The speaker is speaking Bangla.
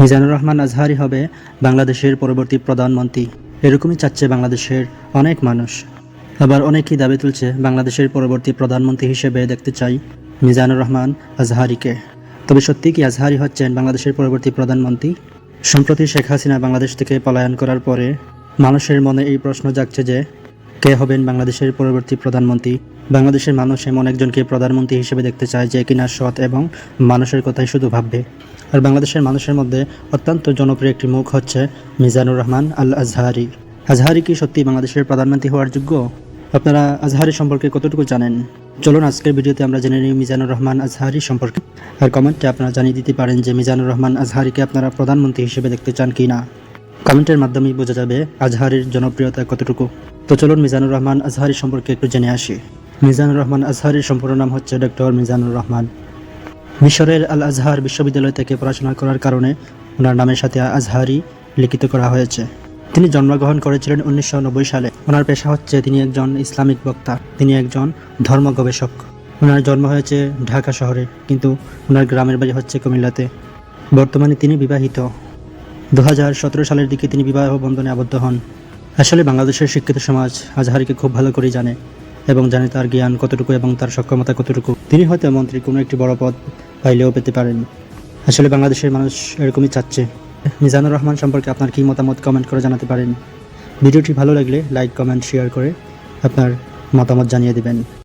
মিজানুর রহমান আজহারী হবে বাংলাদেশের পরবর্তী প্রধানমন্ত্রী, এরকমই চাচ্ছে বাংলাদেশের অনেক মানুষ। আবার অনেকেই দাবি তুলছে বাংলাদেশের পরবর্তী প্রধানমন্ত্রী হিসেবে দেখতে চাই মিজানুর রহমান আজহারীকে। তবে সত্যি কি আজহারী হচ্ছেন বাংলাদেশের পরবর্তী প্রধানমন্ত্রী? সম্প্রতি শেখ হাসিনা বাংলাদেশ থেকে পলায়ন করার পরে মানুষের মনে এই প্রশ্ন জাগছে যে কে হবেন বাংলাদেশের পরবর্তী প্রধানমন্ত্রী। বাংলাদেশের মানুষ এমন একজনকে প্রধানমন্ত্রী হিসেবে দেখতে চায় যে কিনা সৎ এবং মানুষের কথাই শুধু ভাববে। আর বাংলাদেশের মানুষের মধ্যে অত্যন্ত জনপ্রিয় একটি মুখ হচ্ছে মিজানুর রহমান আল আজহারী। আজহারী কি সত্যি বাংলাদেশের প্রধানমন্ত্রী হওয়ার যোগ্য? আপনারা আজহারী সম্পর্কে কতটুকু জানেন? চলুন আজকের ভিডিওতে আমরা জেনে নিই মিজানুর রহমান আজহারী সম্পর্কে। আর কমেন্টে আপনারা জানিয়ে দিতে পারেন যে মিজানুর রহমান আজহারীকে আপনারা প্রধানমন্ত্রী হিসেবে দেখতে চান কি না। কমেন্টের মাধ্যমেই বোঝা যাবে আজহারীর জনপ্রিয়তা কতটুকু। তো চলুন মিজানুর রহমান আজহারী সম্পর্কে একটু জেনে আসি। মিজানুর রহমান আজহারীর সম্পূর্ণ নাম হচ্ছে ডক্টর মিজানুর রহমান। মিশরের আল আজহার বিশ্ববিদ্যালয় থেকে পড়াশোনা করার কারণে ওনার নামের সাথে আজহারী লিখিত করা হয়েছে। তিনি জন্মগ্রহণ করেছিলেন 1990 সালে। ওনার পেশা হচ্ছে তিনি একজন ইসলামিক বক্তা, তিনি একজন ধর্ম গবেষক। ওনার জন্ম হয়েছে ঢাকা শহরে, কিন্তু ওনার গ্রামের বাড়ি হচ্ছে কুমিল্লাতে। বর্তমানে তিনি বিবাহিত। 2017 সালের দিকে তিনি বিবাহ বন্ধনে আবদ্ধ হন। আসলে বাংলাদেশের শিক্ষিত সমাজ আজহারীকে খুব ভালো করেই জানে এবং জানে তার জ্ঞান কতটুকু এবং তার সক্ষমতা কতটুকু। তিনি হয়তো মন্ত্রীর কোনো একটি বড় পদ পাইলেও পেতে পারেন। আসলে বাংলাদেশের মানুষ এরকমই চাচ্ছে। মিজানুর রহমান সম্পর্কে আপনার কী মতামত কমেন্ট করে জানাতে পারেন। ভিডিওটি ভালো লাগলে লাইক, কমেন্ট, শেয়ার করে আপনার মতামত জানিয়ে দেবেন।